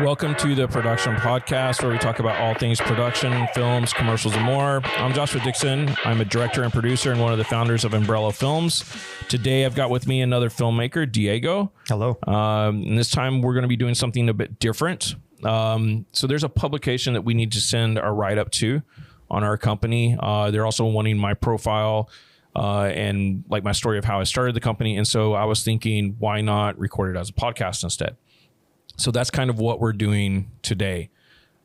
Welcome to the Production Podcast, where we talk about all things production, films, commercials, and more. I'm Joshua Dixon. I'm a director and producer and one of the founders of Umbrella Films. Today, I've got with me another filmmaker, Diego. Hello. And this time, we're going to be doing something a bit different. So there's a publication that we need to send our write-up to on our company. They're also wanting my profile and like my story of how I started the company. And so I was thinking, why not record it as a podcast instead? So that's kind of what we're doing today.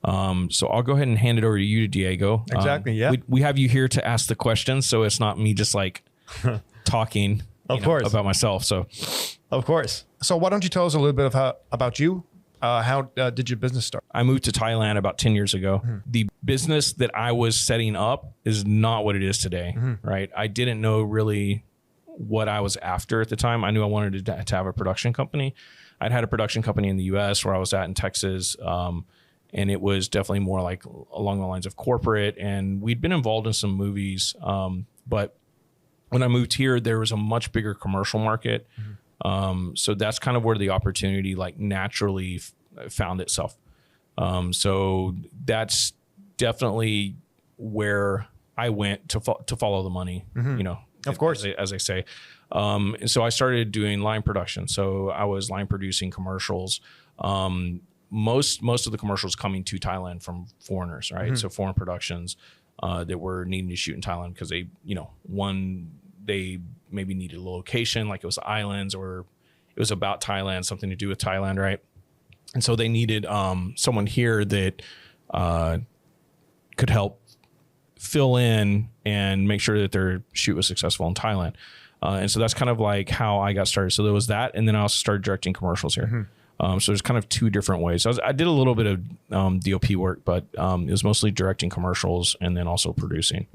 So I'll go ahead and hand it over to you, Diego. Exactly. Yeah. We have you here to ask the questions, so it's not me just like talking about myself. So, of course. So why don't you tell us a little bit about you? How did your business start? I moved to Thailand about 10 years ago. Mm-hmm. The business that I was setting up is not what it is today, right? I didn't know really what I was after at the time. I knew I wanted to have a production company. I'd had a production company in the US where I was at in Texas. And it was definitely more like along the lines of corporate, and we'd been involved in some movies. But when I moved here, there was a much bigger commercial market. So that's kind of where the opportunity like naturally found itself. So that's definitely where I went to follow the money, you know, of course, as I say. And so I started doing line production. So I was line producing commercials. Most of the commercials coming to Thailand from foreigners, right? So foreign productions that were needing to shoot in Thailand because they, you know, they maybe needed a location, like it was islands or it was about Thailand, something to do with Thailand, right? And so they needed someone here that could help fill in and make sure that their shoot was successful in Thailand. And so that's kind of like how I got started. So there was that. And then I also started directing commercials here. So there's kind of two different ways. So I did a little bit of DOP work, but it was mostly directing commercials and then also producing.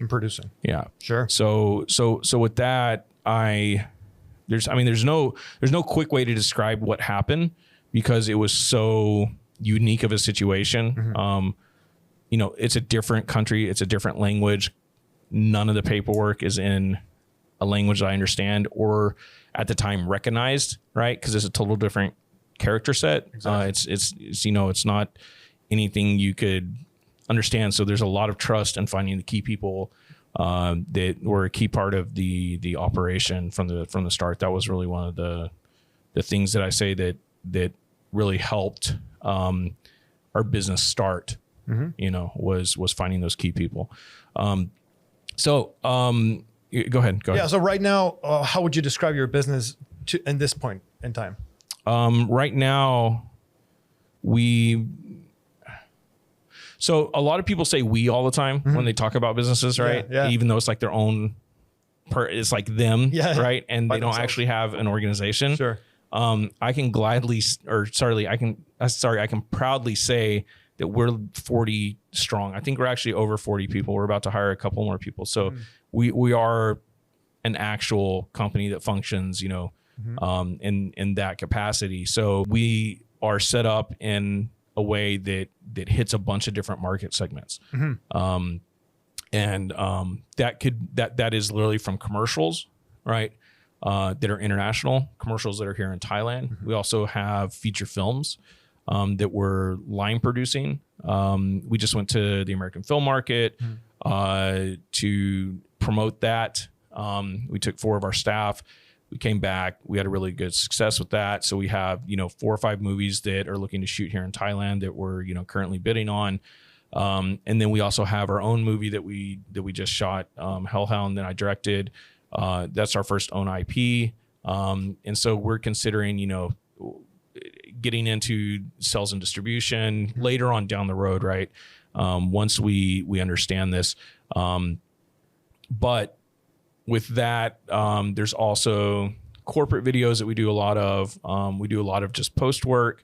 Yeah. Sure. So with that, there's no quick way to describe what happened because it was so unique of a situation. You know, it's a different country. It's a different language. None of the paperwork is in a language that I understand or at the time recognized, right? Because it's a total different character set. Exactly. It's you know, it's not anything you could understand. So there's a lot of trust in finding the key people that were a key part of the operation from the start. That was really one of the things that I say that really helped our business start. You know, was finding those key people. Go ahead. Yeah. So right now, how would you describe your business in this point in time? Right now, so a lot of people say we all the time when they talk about businesses, right? Yeah. Even though it's like their own, it's like them, right? And they don't actually have an organization. Sure. I can I can proudly say that we're 40 strong. I think we're actually over 40 people. We're about to hire a couple more people. So we are an actual company that functions, you know, in that capacity. So we are set up in a way that hits a bunch of different market segments. That is literally from commercials, right? That are international, commercials that are here in Thailand. We also have feature films that we're line producing. We just went to the American film market to promote that. We took 4 of our staff. We came back. We had a really good success with that. So we have, you know, 4 or 5 movies that are looking to shoot here in Thailand that we're, you know, currently bidding on. And then we also have our own movie that we just shot, Hellhound, that I directed. That's our first own IP. And so we're considering, you know, getting into sales and distribution later on down the road, right? Once we understand this. But with that, there's also corporate videos that we do a lot of. We do a lot of just post work.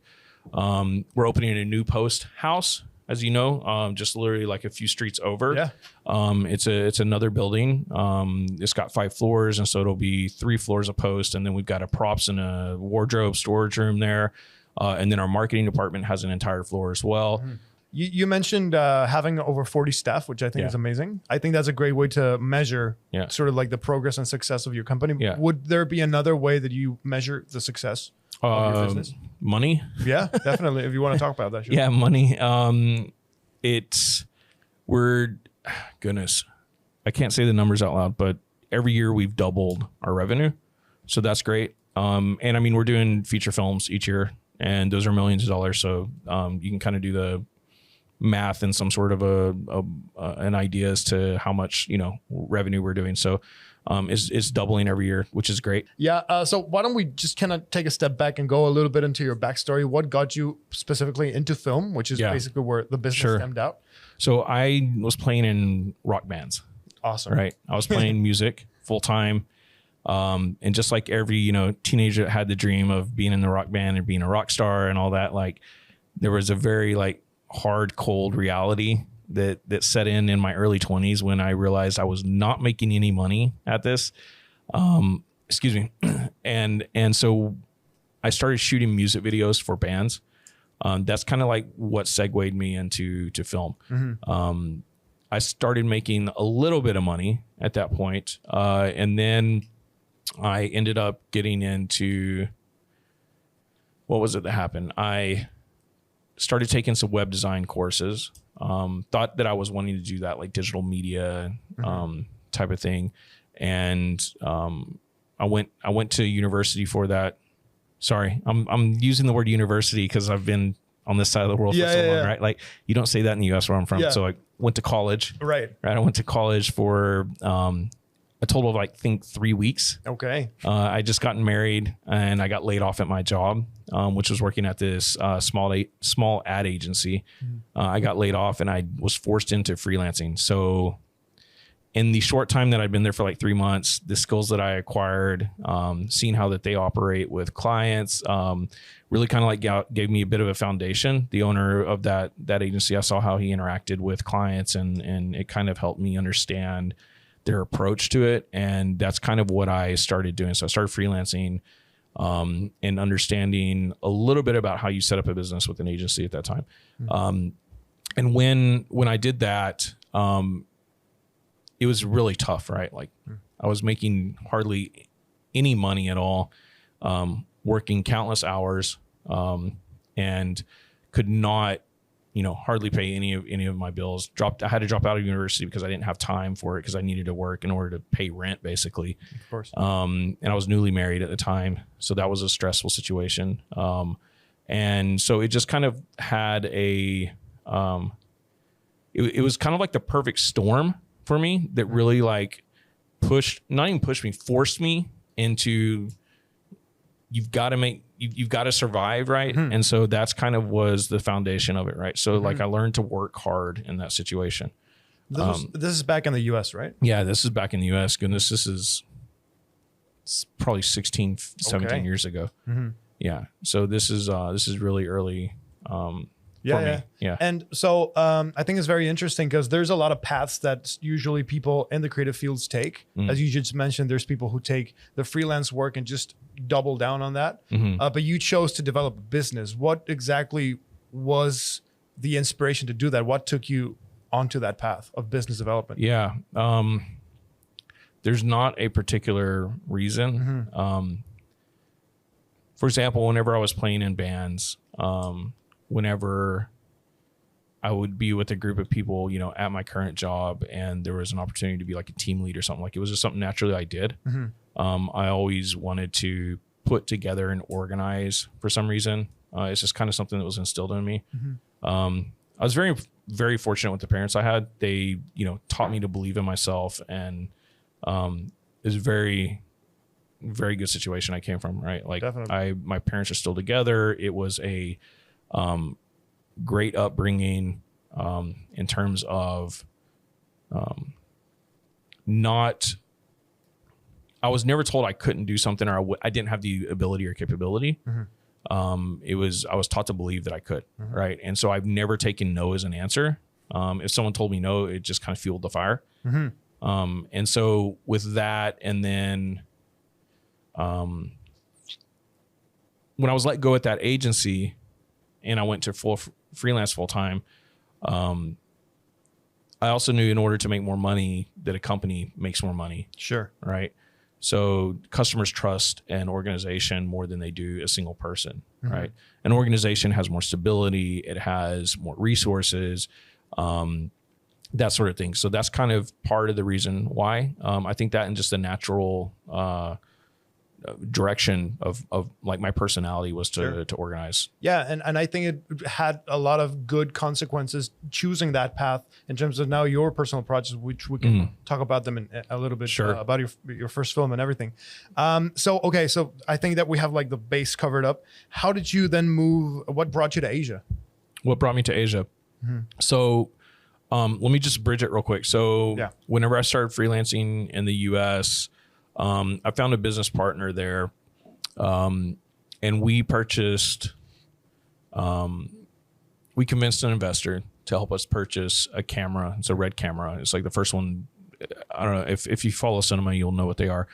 We're opening a new post house, as you know, just literally like a few streets over. Yeah. It's another building. It's got 5 floors, and so it'll be 3 floors of post, and then we've got a props and a wardrobe storage room there. And then our marketing department has an entire floor as well. You mentioned having over 40 staff, which I think is amazing. I think that's a great way to measure sort of like the progress and success of your company. Yeah. Would there be another way that you measure the success? of your business? Money. Yeah, definitely. If you want to talk about that. Sure. Yeah, money. Goodness, I can't say the numbers out loud, but every year we've doubled our revenue. So that's great. And I mean, we're doing feature films each year, and those are millions of dollars. So you can kind of do the math and some sort of an idea as to how much, revenue we're doing. So it's doubling every year, which is great. Yeah. So why don't we just kind of take a step back and go a little bit into your backstory? What got you specifically into film, which is basically where the business stemmed out? So I was playing in rock bands. Awesome. Right. I was playing music full time. And just like every, teenager had the dream of being in the rock band and being a rock star and all that, like there was a very hard, cold reality that set in my early 20s when I realized I was not making any money at this. Excuse me. And so I started shooting music videos for bands. That's kind of like what segued me into film. Mm-hmm. I started making a little bit of money at that point. And then I ended up getting into, what was it that happened? I started taking some web design courses. Thought that I was wanting to do that, like digital media type of thing. And I went to university for that. Sorry, I'm using the word university because I've been on this side of the world for so long, right? Like you don't say that in the US where I'm from. So I went to college. Right. I went to college for a total of I think 3 weeks. Okay. I just gotten married and I got laid off at my job, which was working at this small ad agency. I got laid off and I was forced into freelancing. So in the short time that I'd been there for 3 months, the skills that I acquired, seeing how that they operate with clients, really kind of gave me a bit of a foundation. The owner of that agency, I saw how he interacted with clients and it kind of helped me understand their approach to it. And that's kind of what I started doing. So I started freelancing and understanding a little bit about how you set up a business with an agency at that time. And when I did that, it was really tough, right? I was making hardly any money at all, working countless hours, and could not, hardly pay any of my bills. I had to drop out of university because I didn't have time for it because I needed to work in order to pay rent, basically. Of course. And I was newly married at the time, so that was a stressful situation. And so it just kind of had it was kind of like the perfect storm for me that really forced me into, you've got to survive, right? And so that's kind of was the foundation of it, right? So I learned to work hard in that situation. This is back in the US, right? Yeah, this is back in the US. Goodness, it's probably 16, 17 years ago. Yeah. So this is really early, for me. Yeah. And so I think it's very interesting because there's a lot of paths that usually people in the creative fields take. As you just mentioned, there's people who take the freelance work and just double down on that. But you chose to develop a business. What exactly was the inspiration to do that? What took you onto that path of business development? Yeah. There's not a particular reason. For example, whenever I was playing in bands, whenever I would be with a group of people, at my current job, and there was an opportunity to be like a team lead or something, it was just something naturally I did. I always wanted to put together and organize for some reason. It's just kind of something that was instilled in me. I was very, very fortunate with the parents I had. They, taught me to believe in myself, and it was a very, very good situation I came from, right? Definitely. My parents are still together. It was a great upbringing in terms of I was never told I couldn't do something or I didn't have the ability or capability. I was taught to believe that I could, right? And so I've never taken no as an answer. If someone told me no, it just kind of fueled the fire. And so with that, and then when I was let go at that agency and I went to freelance full time, I also knew in order to make more money that a company makes more money. Sure. Right. So customers trust an organization more than they do a single person, right? An organization has more stability. It has more resources, that sort of thing. So that's kind of part of the reason why. I think that, and just the natural direction of like my personality was to organize. Yeah. And I think it had a lot of good consequences choosing that path in terms of now your personal projects, which we can talk about them in a little bit, about your first film and everything. So I think that we have like the base covered up. How did you then move? What brought you to Asia? What brought me to Asia? So let me just bridge it real quick. So whenever I started freelancing in the US, I found a business partner there, and we purchased, we convinced an investor to help us purchase a camera. It's a Red camera. It's like the first one. I don't know if you follow cinema, you'll know what they are.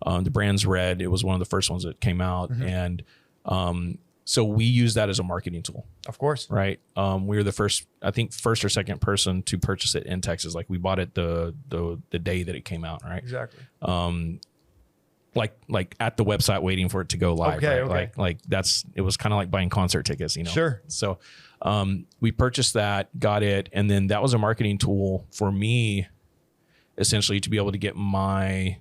The brand's Red. It was one of the first ones that came out. And, so we use that as a marketing tool. Of course. Right. We were the first or second person to purchase it in Texas. Like we bought it the day that it came out. Right. Exactly. Like at the website waiting for it to go live. Okay. Right? Okay. It was kind of like buying concert tickets, you know? Sure. So, we purchased that, got it. And then that was a marketing tool for me, essentially, to be able to get my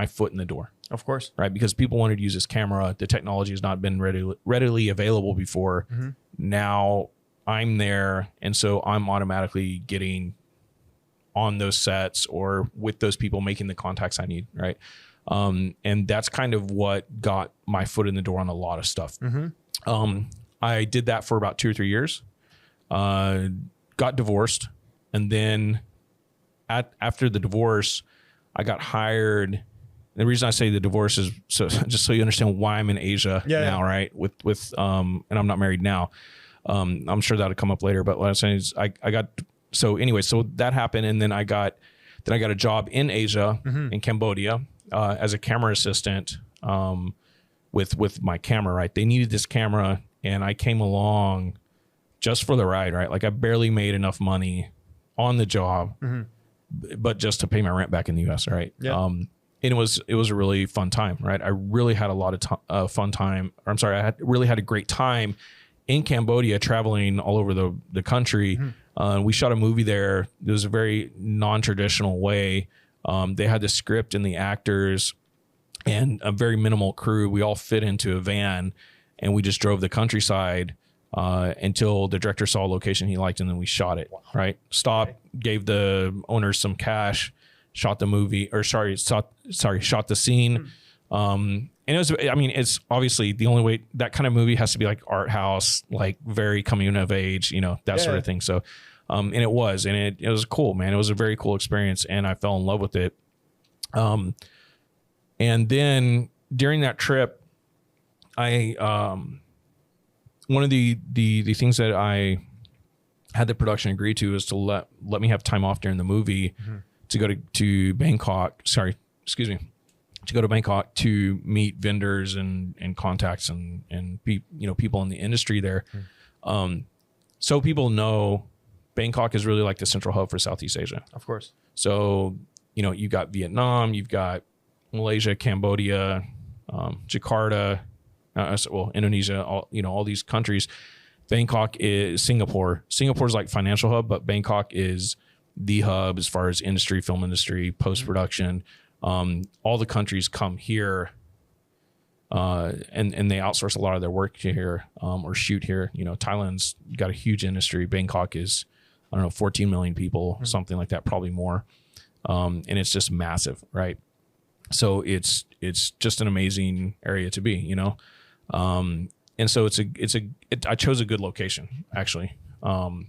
foot in the door. Of course. Right. Because people wanted to use this camera. The technology has not been readily available before. Now I'm there. And so I'm automatically getting on those sets or with those people, making the contacts I need. Right. And that's kind of what got my foot in the door on a lot of stuff. I did that for about 2 or 3 years, got divorced. And then after the divorce, I got hired. The reason I say the divorce is just so you understand why I'm in Asia now, right? With and I'm not married now. I'm sure that'll come up later. But what I'm saying is so that happened, and then I got a job in Asia, in Cambodia, as a camera assistant, with my camera. Right, they needed this camera, and I came along just for the ride. Right, like I barely made enough money on the job, but just to pay my rent back in the U.S. Right. Yeah. And it was a really fun time, right? I really had a lot of fun time. I really had a great time in Cambodia, traveling all over the country. We shot a movie there. It was a very non-traditional way. They had the script and the actors and a very minimal crew. We all fit into a van, and we just drove the countryside until the director saw a location he liked, and then we shot it. Wow. Right? Stopped, gave the owners some cash, shot the movie, shot the scene. And it was, it's obviously the only way. That kind of movie has to be like art house, like very coming of age, that sort of thing. So, and it was cool, man. It was a very cool experience, and I fell in love with it. And then during that trip, one of the things that I had the production agree to is to let me have time off during the movie to go to Bangkok. To go to Bangkok to meet vendors and contacts and people in the industry there. So people know Bangkok is really like the central hub for Southeast Asia. Of course. So, you've got Vietnam, you've got Malaysia, Cambodia, Jakarta, Indonesia, all these countries. Bangkok is Singapore. Singapore's like financial hub, but Bangkok is the hub as far as industry, film industry, post-production. All the countries come here, and they outsource a lot of their work here, or shoot here. Thailand's got a huge industry. Bangkok is, 14 million people, something like that, probably more. And it's just massive, right? So it's just an amazing area to be, and so I chose a good location, actually, on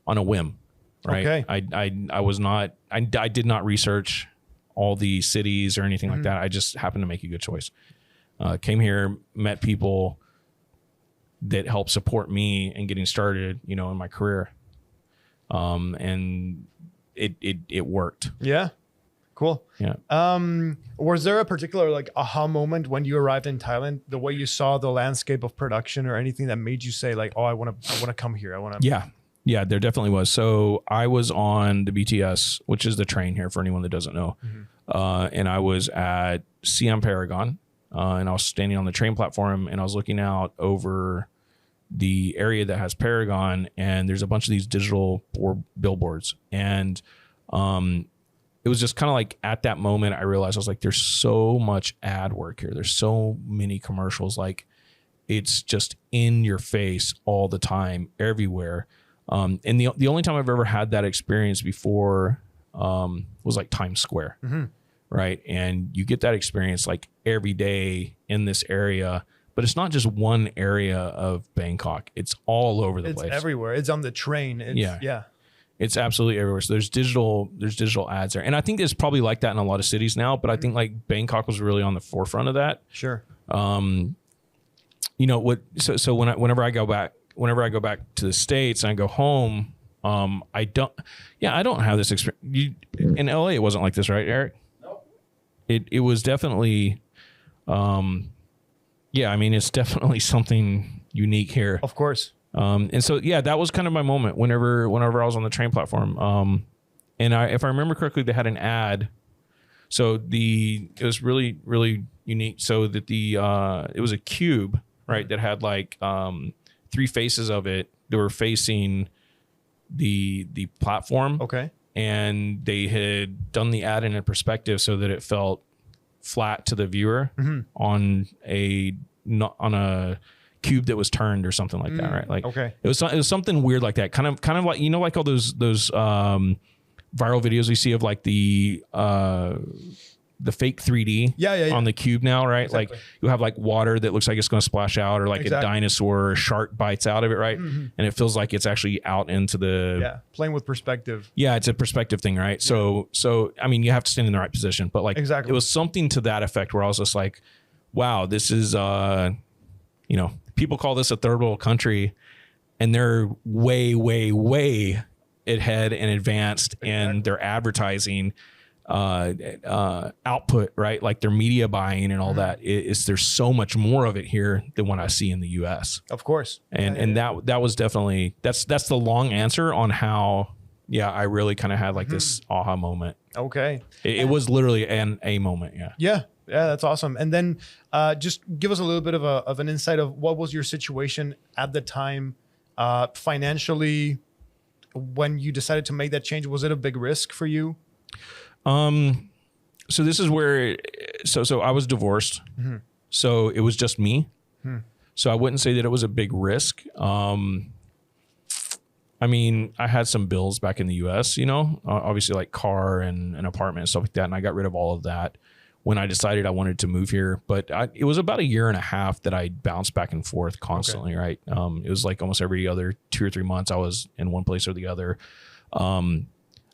a whim. Right. Okay. I did not research all the cities or anything like that. I just happened to make a good choice. Came here, met people that helped support me in getting started, in my career. And it worked. Yeah. Cool. Yeah. Was there a particular like aha moment when you arrived in Thailand, the way you saw the landscape of production or anything that made you say like, oh, I want to come here. Yeah, there definitely was. So I was on the BTS, which is the train here for anyone that doesn't know. and I was at CM Paragon, and I was standing on the train platform, and I was looking out over the area that has Paragon, and there's a bunch of these digital billboards, and it was just kind of like at that moment I realized, I was like, there's so much ad work here, there's so many commercials, like it's just in your face all the time, everywhere. And the only time I've ever had that experience before was like Times Square, right? And you get that experience like every day in this area, but it's not just one area of Bangkok. It's all over the place. It's everywhere. It's on the train. Yeah. It's absolutely everywhere. So there's digital ads there. And I think it's probably like that in a lot of cities now, but I think like Bangkok was really on the forefront of that. Sure. You know what? So whenever I go back to the States and I go home, I don't have this experience. In LA, it wasn't like this, right, Eric? No. It was definitely, I mean, it's definitely something unique here. Of course. And so, that was kind of my moment whenever I was on the train platform. And if I remember correctly, they had an ad. So it was really, really unique. So that it was a cube, right? That had like, 3 faces of it that were facing the platform. Okay. And they had done the ad in a perspective so that it felt flat to the viewer on a cube that was turned or something like that, right? Like, okay, it was something weird like that, kind of like, you know, like all those viral videos we see of like the fake 3D on the cube now, right? Exactly. Like you have like water that looks like it's going to splash out, or like a dinosaur or a shark bites out of it, right? And it feels like it's actually out into the playing with perspective. Yeah, it's a perspective thing, right? So I mean, you have to stand in the right position, but like it was something to that effect where I was just like, wow, this is you know, people call this a third world country, and they're way, way, way ahead and advanced in their advertising output, right? Like their media buying and all that. There's so much more of it here than what I see in the US. Of course. And that was definitely, that's the long answer on how, I really kind of had like this aha moment. Okay. It was literally a moment. Yeah, that's awesome. And then just give us a little bit of an insight of what was your situation at the time financially when you decided to make that change. Was it a big risk for you? So this is where, so I was divorced. So it was just me. So I wouldn't say that it was a big risk. I mean, I had some bills back in the US, you know, obviously like car and an apartment and stuff like that. And I got rid of all of that when I decided I wanted to move here. But it was about 1.5 years that I bounced back and forth constantly, right? It was like almost every other 2 or 3 months I was in one place or the other.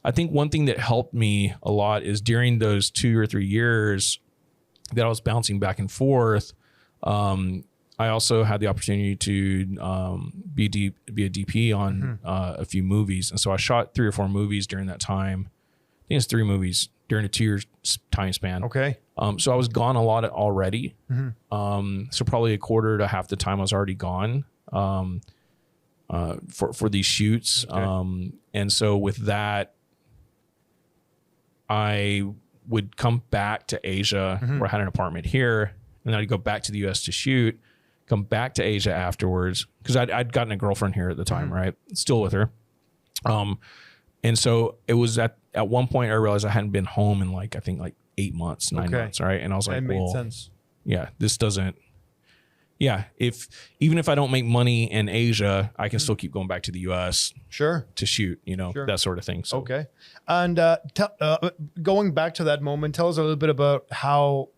I think one thing that helped me a lot is during those 2 or 3 years that I was bouncing back and forth, I also had the opportunity to be a DP on a few movies. And so I shot 3 or 4 movies during that time. I think it's 3 movies during a 2-year time span. Okay. So I was gone a lot already. So probably a quarter to half the time I was already gone for these shoots. Okay. And so with that, I would come back to Asia where I had an apartment here, and then I'd go back to the US to shoot, come back to Asia afterwards, because I'd gotten a girlfriend here at the time, right? Still with her. And so it was at one point I realized I hadn't been home in like, I think like 8 months, 9 months, right? And I was like, made sense. Yeah, this doesn't, even if I don't make money in Asia, I can still keep going back to the US to shoot, you know, that sort of thing. So. Okay. And going back to that moment, tell us a little bit about how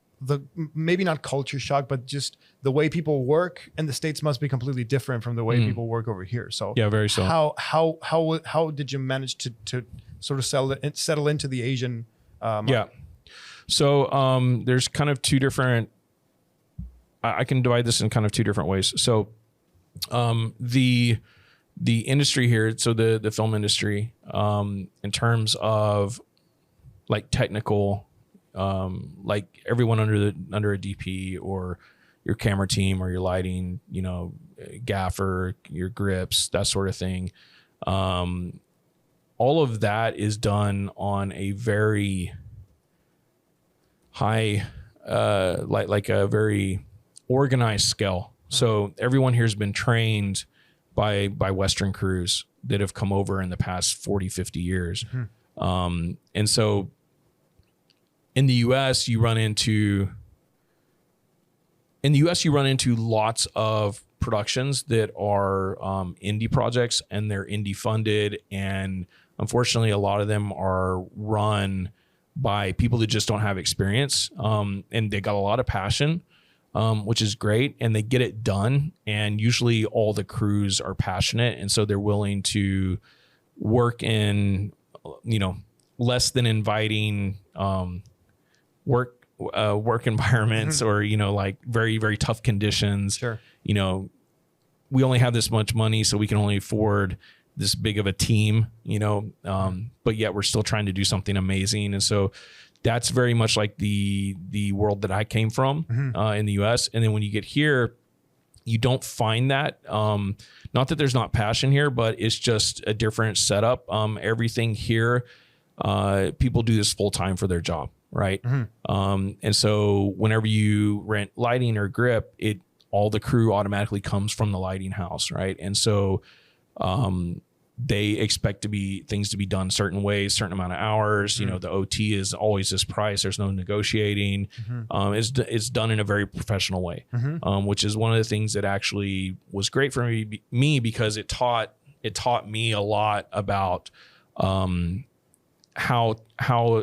maybe not culture shock, but just the way people work in the States must be completely different from the way people work over here. So very so. How did you manage to sort of settle into the Asian market? So there's kind of 2 different, I can divide this in kind of 2 different ways. So the industry here, so the film industry, in terms of like technical, like everyone under a DP or your camera team or your lighting, you know, gaffer, your grips, that sort of thing. All of that is done on a very high, like a very organized scale. So everyone here has been trained by Western crews that have come over in the past 40, 50 years. And so in the US, you run into lots of productions that are indie projects, and they're indie funded. And unfortunately, a lot of them are run by people that just don't have experience. And they got a lot of passion, which is great. And they get it done. And usually all the crews are passionate. And so they're willing to work in, less than inviting work environments, or, like very, very tough conditions. Sure. We only have this much money, so we can only afford this big of a team, but yet we're still trying to do something amazing. And so that's very much like the world that I came from in the US. And then when you get here, you don't find that. Not that there's not passion here, but it's just a different setup. Everything here, people do this full time for their job, right? And so whenever you rent lighting or grip, all the crew automatically comes from the lighting house, right? And so they expect things to be done certain ways, certain amount of hours. The OT is always this price. There's no negotiating. It's done in a very professional way, which is one of the things that actually was great for me because it taught me a lot about how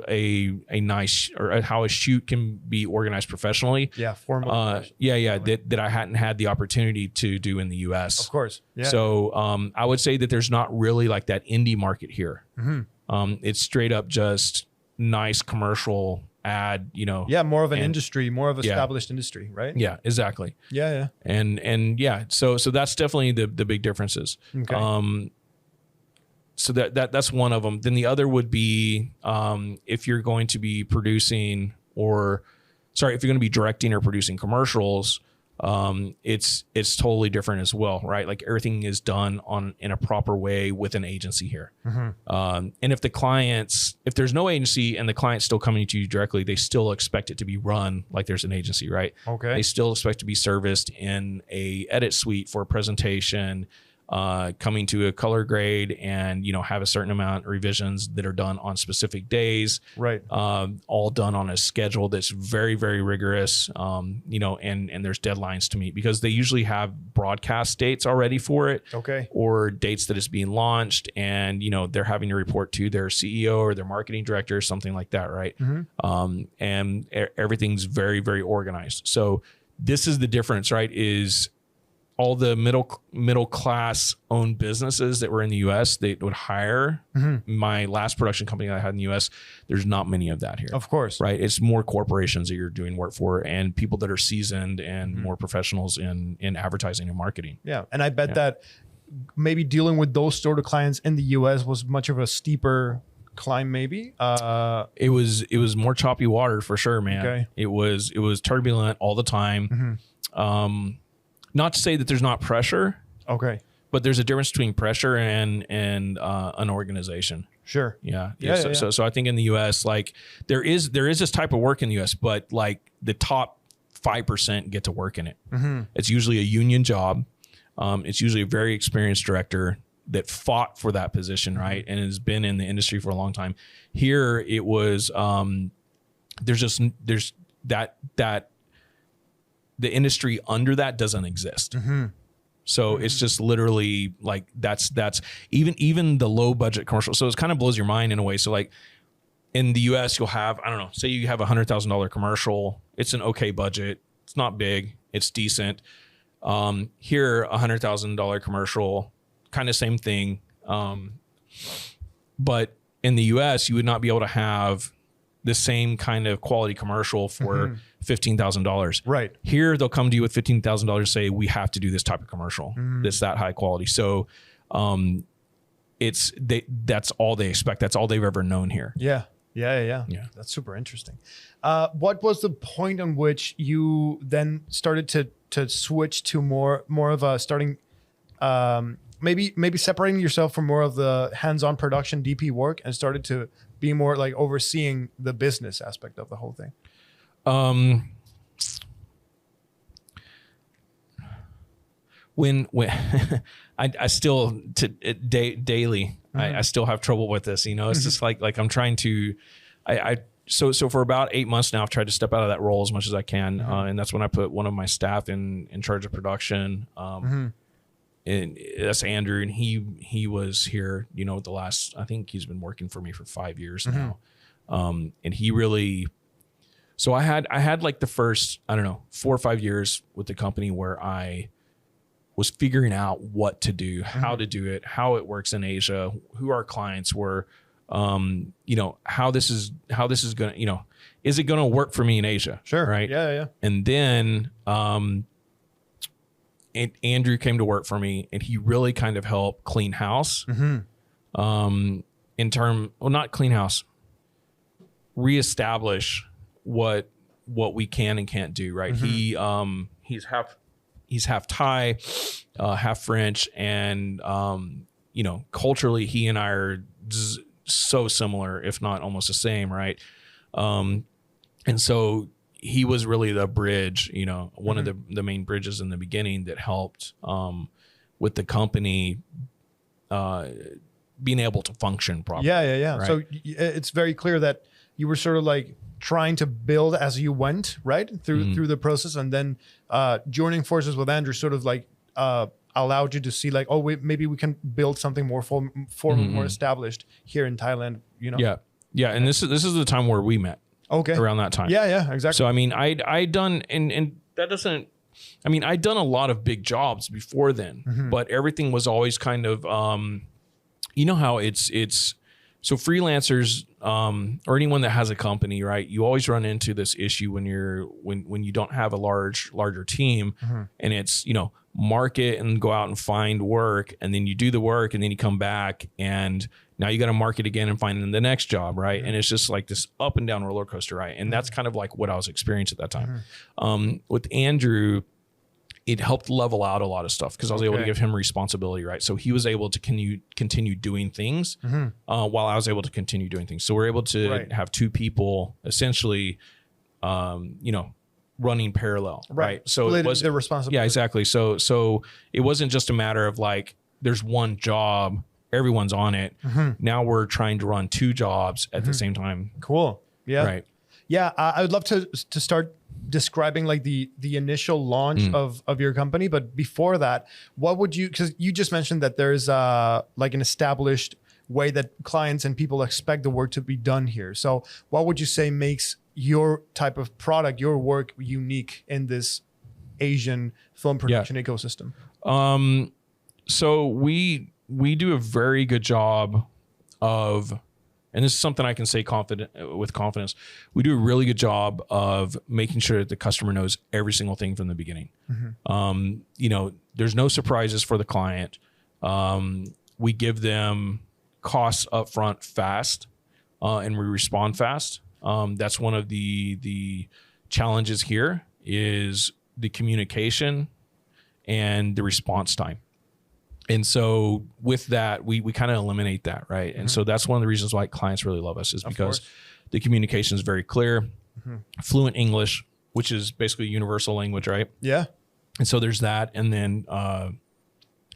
a nice, or how a shoot can be organized professionally. Yeah, formal. That I hadn't had the opportunity to do in the US. Of course. Yeah. So I would say that there's not really like that indie market here. It's straight up just nice commercial ad, Yeah, more of an industry, more of established industry, right? Yeah, exactly. Yeah. And yeah, so that's definitely the big differences. Okay. So that's one of them. Then the other would be if you're going to be if you're going to be directing or producing commercials, it's totally different as well, right? Like everything is done in a proper way with an agency here. And if there's no agency and the client's still coming to you directly, they still expect it to be run like there's an agency, right? Okay. They still expect to be serviced in a edit suite for a presentation, coming to a color grade, and have a certain amount of revisions that are done on specific days, right? All done on a schedule that's very, very rigorous, and there's deadlines to meet because they usually have broadcast dates already for it, okay, or dates that it's being launched, and they're having to report to their CEO or their marketing director or something like that, right? And everything's very, very organized. So this is the difference, right? Is all the middle class owned businesses that were in the US, they would hire. My last production company that I had in the US, there's not many of that here. Of course. Right. It's more corporations that you're doing work for, and people that are seasoned and more professionals in advertising and marketing. Yeah. And I bet that maybe dealing with those sort of clients in the US was much of a steeper climb, maybe. It was more choppy water for sure, man. Okay. It was turbulent all the time. Not to say that there's not pressure. Okay. But there's a difference between pressure and an organization. Sure. Yeah. So I think in the US, like there is this type of work in the US, but like the top 5% get to work in it. It's usually a union job. It's usually a very experienced director that fought for that position, right? And has been in the industry for a long time. Here it was there's that the industry under that doesn't exist. So it's just literally like that's even the low budget commercial. So it kind of blows your mind in a way. So like in the US, you'll have, I don't know, say you have $100,000 commercial. It's an okay budget. It's not big. It's decent. Here, $100,000 commercial, kind of same thing. But in the US, you would not be able to have the same kind of quality commercial for $15,000. Right. Here, they'll come to you with $15,000, say, we have to do this type of commercial, that high quality. So that's all they expect. That's all they've ever known here. Yeah. That's super interesting. What was the point on which you then started to switch to more of a starting, maybe separating yourself from more of the hands-on production DP work and started to be more like overseeing the business aspect of the whole thing? When I still daily I still have trouble with this, you know. It's just like I'm trying to so for about 8 months now I've tried to step out of that role as much as I can, and that's when I put one of my staff in charge of production, and that's Andrew, and he was here, you know, the last, I think he's been working for me for 5 years now, and he really, so I had like the first, I don't know, 4 or 5 years with the company where I was figuring out what to do, how to do it, how it works in Asia, who our clients were, you know, how this is going to, you know, is it going to work for me in Asia? Sure. Right. Yeah. And then, Andrew came to work for me, and he really kind of helped clean house, not clean house, reestablish what we can and can't do. Right. He's half Thai, half French, and you know, culturally, he and I are so similar, if not almost the same, right? And so he was really the bridge, you know, one of the main bridges in the beginning that helped with the company being able to function properly. Yeah. Right? So it's very clear that you were sort of like trying to build as you went, right, through the process, and then joining forces with Andrew sort of like allowed you to see like, oh, maybe we can build something more formal, more established here in Thailand, you know? Yeah. And this is the time where we met. Okay. Around that time. Yeah, exactly. So I mean, I'd done, and that doesn't, I mean, I'd done a lot of big jobs before then, but everything was always kind of, you know how it's so freelancers, or anyone that has a company, right? You always run into this issue when you don't have a larger team, and it's, you know, market and go out and find work, and then you do the work, and then you come back, and now you got to market again and find the next job, right? And it's just like this up and down roller coaster, right? And that's kind of like what I was experiencing at that time. With Andrew, it helped level out a lot of stuff because I was able to give him responsibility, right? So he was able to continue doing things while I was able to continue doing things. So we're able to have two people essentially, you know, running parallel, right? So it was the responsibility. Yeah, exactly. So it wasn't just a matter of like, there's one job, everyone's on it. Now we're trying to run two jobs at the same time. Cool. Yeah. Right. Yeah. I would love to start describing like the initial launch of your company. But before that, what would you, because you just mentioned that there's like an established way that clients and people expect the work to be done here. So what would you say makes your type of product, your work unique in this Asian film production ecosystem? So we do a very good job of, and this is something I can say with confidence, we do a really good job of making sure that the customer knows every single thing from the beginning. You know, there's no surprises for the client. We give them costs upfront fast, and we respond fast. That's one of the challenges here is the communication and the response time. And so with that, we kind of eliminate that, right? And so that's one of the reasons why clients really love us is because the communication is very clear, fluent English, which is basically a universal language, right? Yeah. And so there's that. And then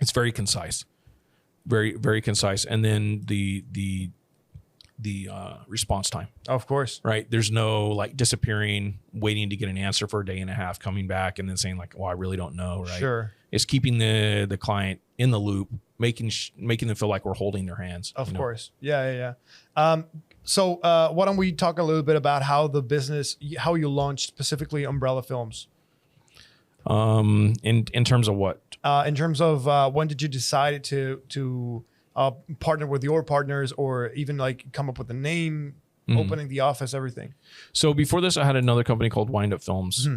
it's very concise, very, very concise. And then the response time. Of course. Right. There's no like disappearing, waiting to get an answer for a day and a half, coming back and then saying like, well, I really don't know. Right. Sure. It's keeping the client in the loop, making them feel like we're holding their hands. Of course. Yeah. So why don't we talk a little bit about how you launched specifically Umbrella Films? In terms of what? In terms of when did you decide to partner with your partners, or even like come up with a name, opening the office, everything? So before this, I had another company called Wind Up Films.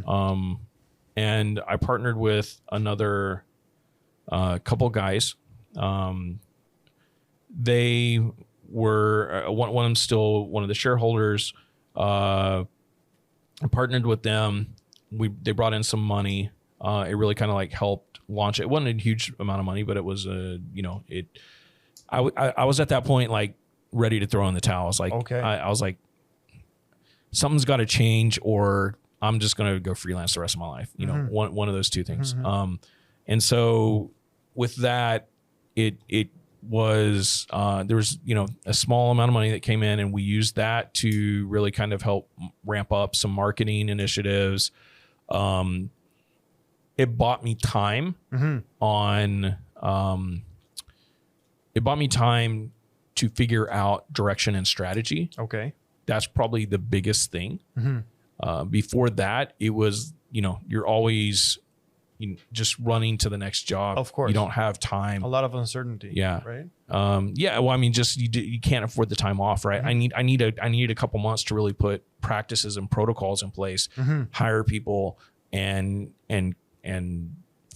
And I partnered with another couple guys. They were one of them still one of the shareholders. I partnered with them. They brought in some money. It really kind of like helped launch it. It wasn't a huge amount of money, but it was I was at that point like ready to throw in the towel. I was like, okay. I was like, something's got to change, or I'm just going to go freelance the rest of my life. You know, one of those two things. And so with that, it was, there was, you know, a small amount of money that came in, and we used that to really kind of help ramp up some marketing initiatives. It bought me time it bought me time to figure out direction and strategy. Okay. That's probably the biggest thing. Before that, it was, you know, you're always just running to the next job. Of course. You don't have time. A lot of uncertainty. Yeah. Right. Yeah. Well, I mean, just you can't afford the time off, right? I need a couple months to really put practices and protocols in place, hire people, and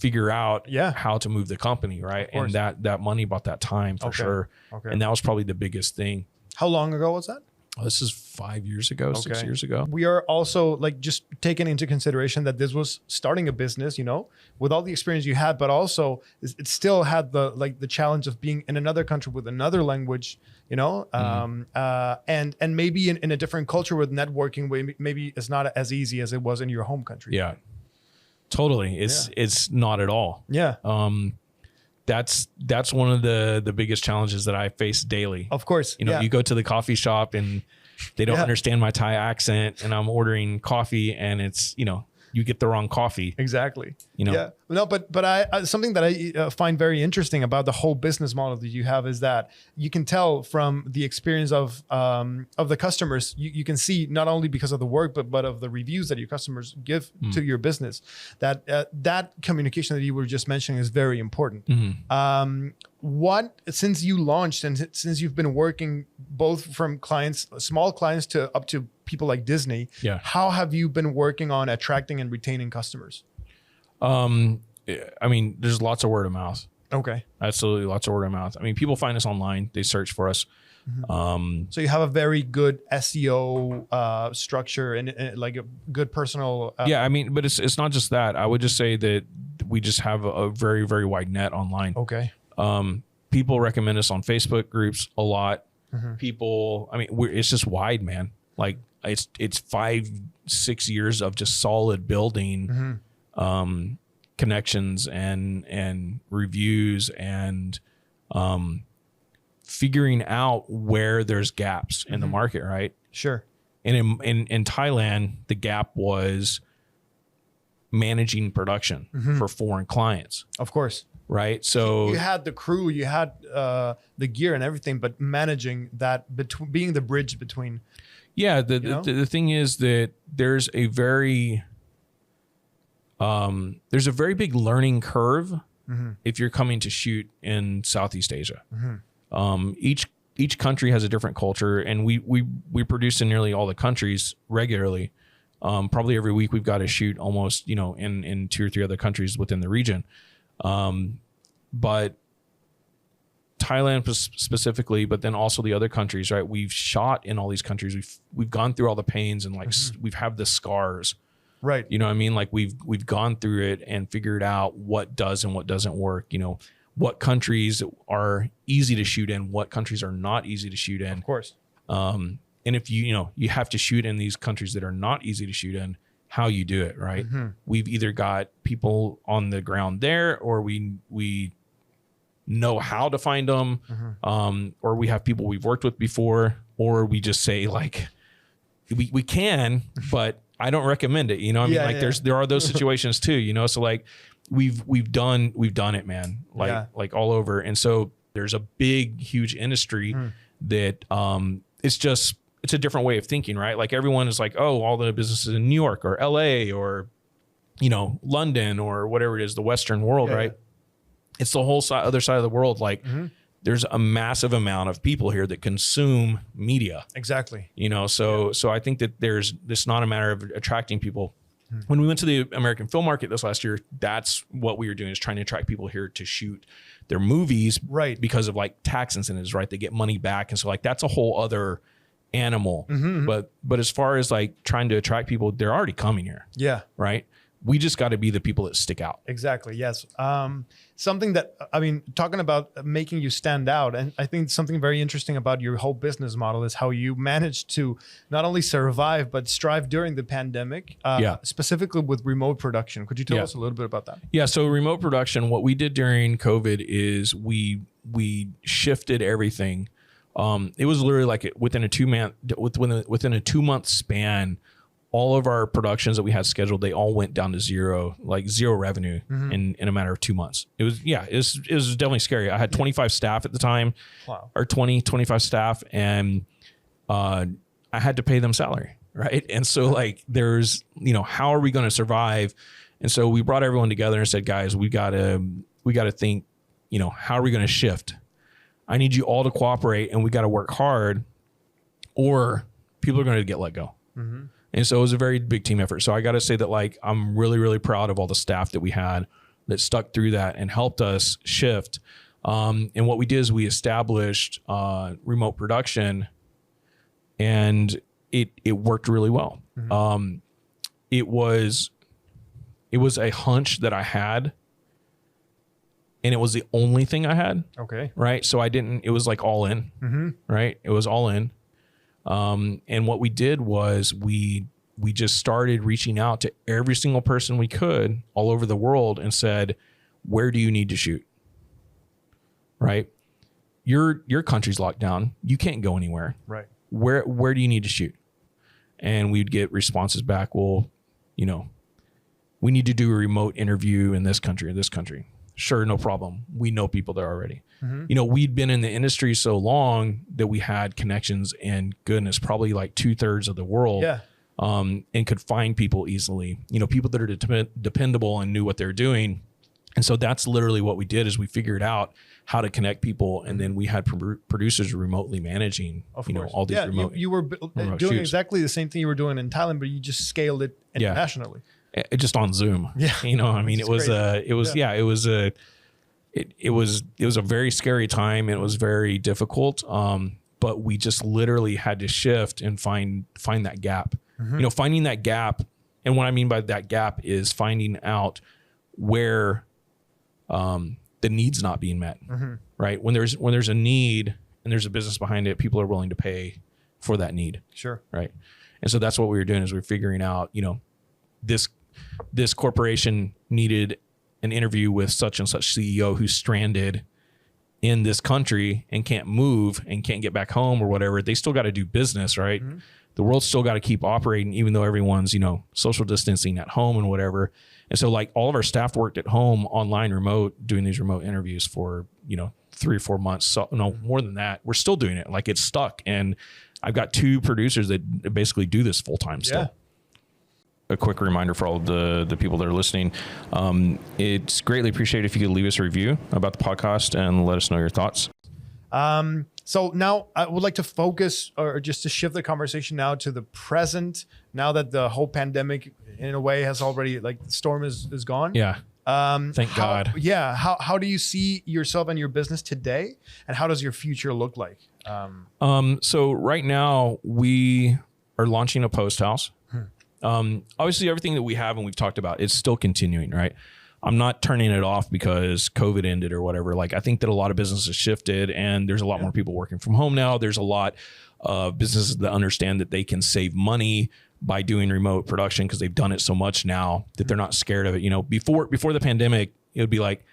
figure out how to move the company, right? And that money bought that time for sure. Okay. And that was probably the biggest thing. How long ago was that? Oh, this is 5 years ago, 6 years ago. We are also like just taking into consideration that this was starting a business, you know, with all the experience you had, but also it still had the challenge of being in another country with another language, you know, and maybe in a different culture with networking, maybe it's not as easy as it was in your home country. Yeah, totally. It's not at all. Yeah. That's one of the biggest challenges that I face daily. Of course. You know, you go to the coffee shop and they don't understand my Thai accent, and I'm ordering coffee and it's, you know, you get the wrong coffee. Exactly. You know? Yeah. No, but I something that I find very interesting about the whole business model that you have is that you can tell from the experience of the customers. You can see not only because of the work, but of the reviews that your customers give to your business, that that communication that you were just mentioning is very important. Since you launched and since you've been working both from clients, small clients to up to people like Disney, how have you been working on attracting and retaining customers? I mean, there's lots of word of mouth. Okay. Absolutely. Lots of word of mouth. I mean, people find us online, they search for us. So you have a very good SEO structure and like a good personal. I mean, but it's not just that. I would just say that we just have a very, very wide net online. Okay. People recommend us on Facebook groups a lot. People, I mean, it's just wide, man. Like it's 5-6 years of just solid building, connections and reviews and, figuring out where there's gaps in the market. Right. Sure. And in Thailand, the gap was managing production for foreign clients. Of course. Right. So you had the crew, you had the gear and everything, but managing that, being the bridge between. Yeah. The thing is that there's a very big learning curve if you're coming to shoot in Southeast Asia. Each country has a different culture, and we produce in nearly all the countries regularly. Probably every week we've got to shoot almost, you know, in 2 or 3 other countries within the region. But Thailand specifically, but then also the other countries, right? We've shot in all these countries. We've gone through all the pains and like we've have the scars, right? You know what I mean? Like we've gone through it and figured out what does and what doesn't work. You know, what countries are easy to shoot in, what countries are not easy to shoot in. Of course. And if you have to shoot in these countries that are not easy to shoot in, how you do it, right? We've either got people on the ground there, or we know how to find them, or we have people we've worked with before, or we just say like, we can, but I don't recommend it. You know what I mean? There are those situations too, you know? So like we've done it, man, like all over. And so there's a big, huge industry that, it's a different way of thinking, right? Like everyone is like, oh, all the businesses in New York or LA or, you know, London or whatever it is, the Western world, right? It's the whole other side of the world. Like there's a massive amount of people here that consume media. Exactly. You know, so I think that it's not a matter of attracting people. When we went to the American film market this last year, that's what we were doing, is trying to attract people here to shoot their movies, right? Because of like tax incentives, right? They get money back. And so like, that's a whole other animal. But as far as like trying to attract people, they're already coming here. Yeah. Right. we just got to be the people that stick out. Exactly. Yes. Something that, I mean, talking about making you stand out. And I think something very interesting about your whole business model is how you managed to not only survive, but strive during the pandemic, specifically with remote production. Could you tell us a little bit about that? Yeah. So remote production, what we did during COVID is we shifted everything. It was literally like within a 2-month span, all of our productions that we had scheduled, they all went down to zero revenue in a matter of 2 months. It was definitely scary. I had 25 staff at the time, or 25 staff. And, I had to pay them salary. Right. And so like, there's, how are we going to survive? And so we brought everyone together and said, guys, we gotta think, how are we going to shift? I need you all to cooperate, and we got to work hard, or people are going to get let go. And so it was a very big team effort. So I got to say that like, I'm really, really proud of all the staff that we had that stuck through that and helped us shift. And what we did is we established remote production, and it worked really well. It was a hunch that I had, and it was the only thing I had. Okay. Right. So it was like all in, right? It was all in. And what we did was we just started reaching out to every single person we could all over the world and said, where do you need to shoot? Right. Your country's locked down. You can't go anywhere. Right. Where do you need to shoot? And we'd get responses back. Well, we need to do a remote interview in this country or this country. Sure. No problem. We know people there already. We'd been in the industry so long that we had connections, and goodness, probably like 2/3 of the world, and could find people easily, people that are dependable and knew what they're doing. And so that's literally what we did, is we figured out how to connect people. And then we had producers remotely managing, all these remote. You were doing shoots. exactly the same thing you were doing in Thailand, but you just scaled it internationally. Just on Zoom. Yeah. It was a very scary time. It was very difficult. But we just literally had to shift and find that gap, finding that gap. And what I mean by that gap is finding out where, the need's not being met, right? When there's a need and there's a business behind it, people are willing to pay for that need. Sure. Right. And so that's what we were doing, is we're figuring out, this corporation needed an interview with such and such CEO who's stranded in this country and can't move and can't get back home or whatever. They still got to do business, right? The world's still got to keep operating, even though everyone's, social distancing at home and whatever. And so like all of our staff worked at home, online, remote, doing these remote interviews for, 3 or 4 months. So no, more than that. We're still doing it. Like, it's stuck. And I've got 2 producers that basically do this full time still. A quick reminder for all of the people that are listening. It's greatly appreciated if you could leave us a review about the podcast and let us know your thoughts. So now I would like to focus, or just to shift the conversation now to the present, now that the whole pandemic in a way has already, like, the storm is gone. Yeah. Thank God. Yeah. How do you see yourself and your business today, and how does your future look like? So right now we are launching a post house. Obviously everything that we have and we've talked about is still continuing, right? I'm not turning it off because COVID ended or whatever. Like, I think that a lot of businesses shifted, and there's a lot more people working from home now. There's a lot of businesses that understand that they can save money by doing remote production because they've done it so much now that they're not scared of it. Before the pandemic, it would be like,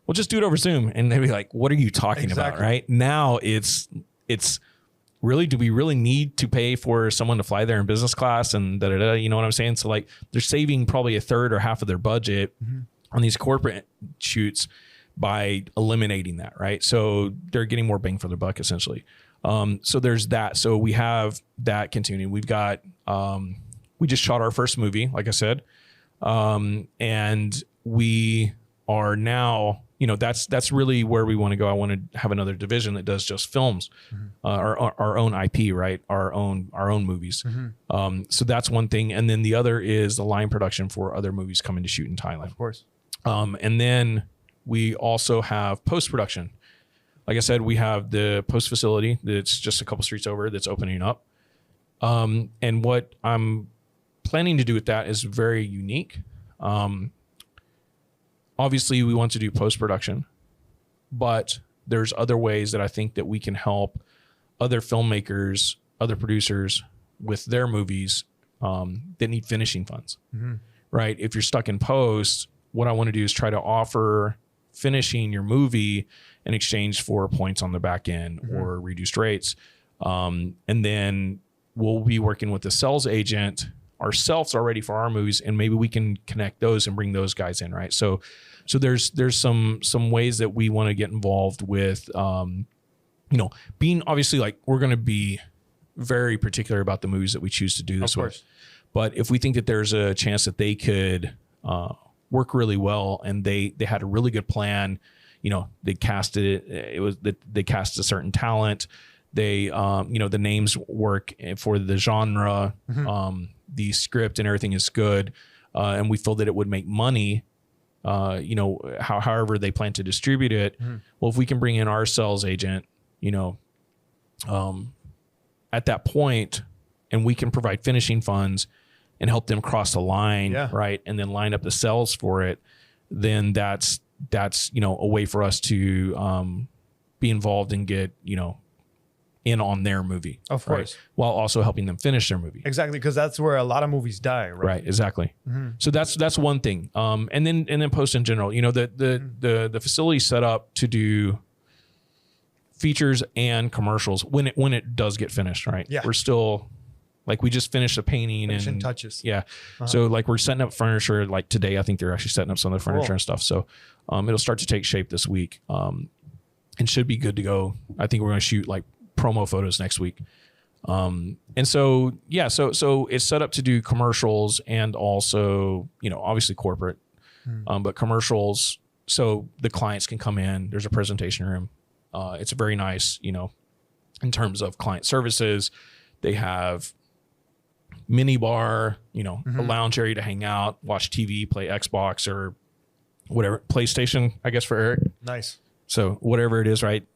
well, just do it over Zoom. And they'd be like, what are you talking about? Right now it's really, do we really need to pay for someone to fly there in business class and you know what I'm saying? So like, they're saving probably 1/3 or half of their budget on these corporate shoots by eliminating that, right? So they're getting more bang for their buck, essentially. So there's that. So we have that continuing. We've got, we just shot our first movie, like I said. And we are now, that's really where we want to go. I want to have another division that does just films, our own IP, right? Our own movies. So that's one thing. And then the other is the line production for other movies coming to shoot in Thailand. Of course. And then we also have post-production. Like I said, we have the post facility that's just a couple streets over that's opening up. And what I'm planning to do with that is very unique. Obviously we want to do post-production, but there's other ways that I think that we can help other filmmakers, other producers with their movies that need finishing funds, right? If you're stuck in post, what I want to do is try to offer finishing your movie in exchange for points on the back end or reduced rates. And then we'll be working with the sales agent ourselves already for our movies, and maybe we can connect those and bring those guys in, right? So there's some ways that we want to get involved with, being obviously, like, we're going to be very particular about the movies that we choose to do this with. But if we think that there's a chance that they could work really well, and they had a really good plan, they casted they cast a certain talent, they the names work for the genre, the script and everything is good, and we feel that it would make money, however they plan to distribute it. Well, if we can bring in our sales agent, at that point, and we can provide finishing funds and help them cross the line, right, and then line up the sales for it, then that's a way for us to be involved and get in on their movie, of course, while also helping them finish their movie. Exactly, because that's where a lot of movies die, right? Right, exactly. So that's one thing. And then post in general, the facility set up to do features and commercials when it does get finished, right? Yeah. We're still, like, we just finished the painting Finishing and touches. Yeah. So like we're setting up furniture, like today, I think they're actually setting up some of the furniture and stuff. So it'll start to take shape this week, and should be good to go. I think we're going to shoot like promo photos next week. And so, yeah, so it's set up to do commercials and also, obviously corporate, but commercials. So the clients can come in, there's a presentation room. It's a very nice, in terms of client services. They have mini bar, a lounge area to hang out, watch TV, play Xbox or whatever, PlayStation, I guess, for Eric. Nice. So whatever it is, right?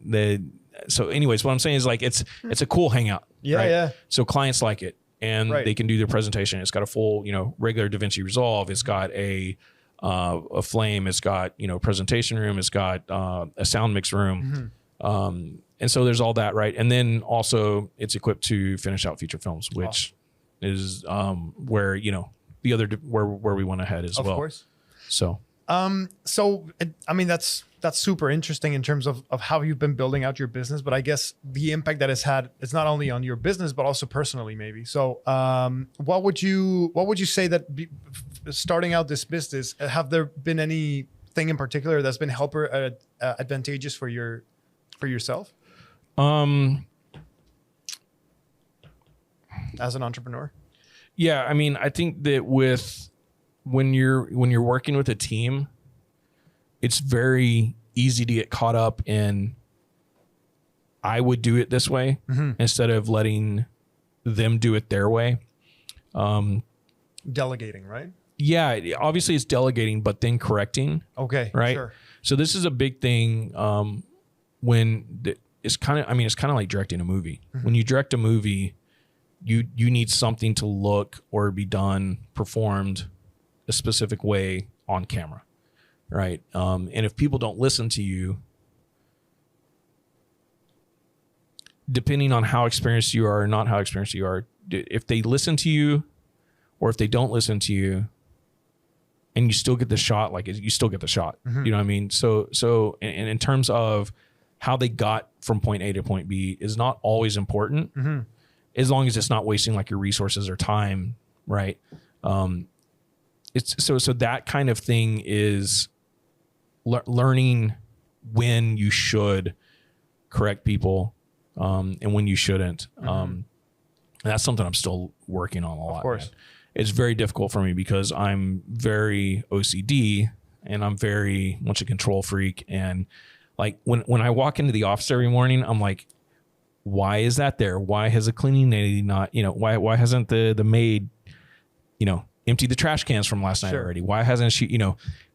So anyways, what I'm saying is, like, it's a cool hangout. Yeah, right? yeah. So clients like it, and they can do their presentation. It's got a full, regular DaVinci Resolve. It's got a flame. It's got, presentation room. It's got a sound mix room. And so there's all that, right? And then also it's equipped to finish out feature films, which is where the other where we went ahead as well. Of course. So that's super interesting in terms of how you've been building out your business, but I guess the impact that it's had, it's not only on your business but also personally, maybe. So what would you say that starting out this business, have there been anything in particular that's been advantageous for yourself as an entrepreneur? Yeah, I mean, I think that when you're working with a team, it's very easy to get caught up in, I would do it this way instead of letting them do it their way. Delegating, right? Yeah, obviously it's delegating, but then correcting. Okay, right. Sure. So this is a big thing. It's kind of like directing a movie. When you direct a movie, you need something to look or be done, performed a specific way on camera, right? And if people don't listen to you, depending on how experienced you are or not how experienced you are, if they listen to you or if they don't listen to you and you still get the shot, like, you still get the shot. You know what I mean? So in terms of how they got from point A to point B is not always important, as long as it's not wasting like your resources or time, right? It's so that kind of thing is learning when you should correct people and when you shouldn't. And that's something I'm still working on a lot. Of course. Man. It's very difficult for me because I'm very OCD and I'm very much a control freak. And like when I walk into the office every morning, I'm like, why is that there? Why has a cleaning lady not, why hasn't the maid, emptied the trash cans from last night already? Why hasn't she,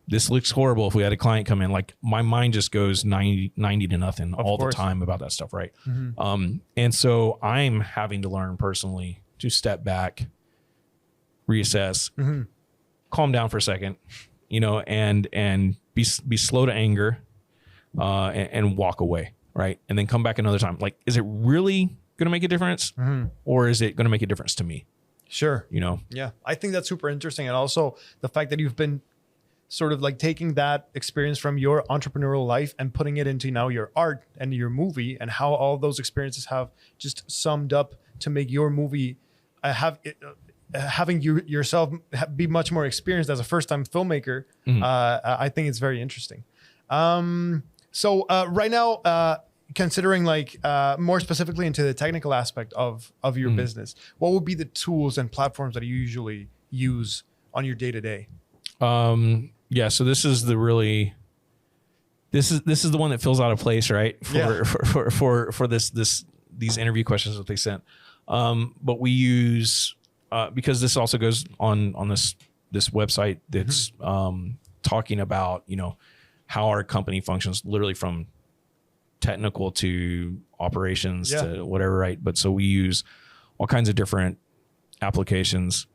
this looks horrible if we had a client come in? Like, my mind just goes 90 to nothing all the time about that stuff. Right. And so I'm having to learn personally to step back, reassess, calm down for a second, and be slow to anger, and walk away, right? And then come back another time. Like, is it really going to make a difference, or is it going to make a difference to me? Sure. Yeah, I think that's super interesting. And also the fact that you've been sort of like taking that experience from your entrepreneurial life and putting it into now your art and your movie, and how all those experiences have just summed up to make your movie having yourself be much more experienced as a first-time filmmaker. I think it's very interesting. So right now, considering like more specifically into the technical aspect of your business, what would be the tools and platforms that you usually use on your day-to-day? Yeah. So this is the one that feels out of place, right? For these interview questions that they sent. But we use, because this also goes on this website that's, talking about, how our company functions, literally from technical to operations to whatever, right? But so we use all kinds of different applications.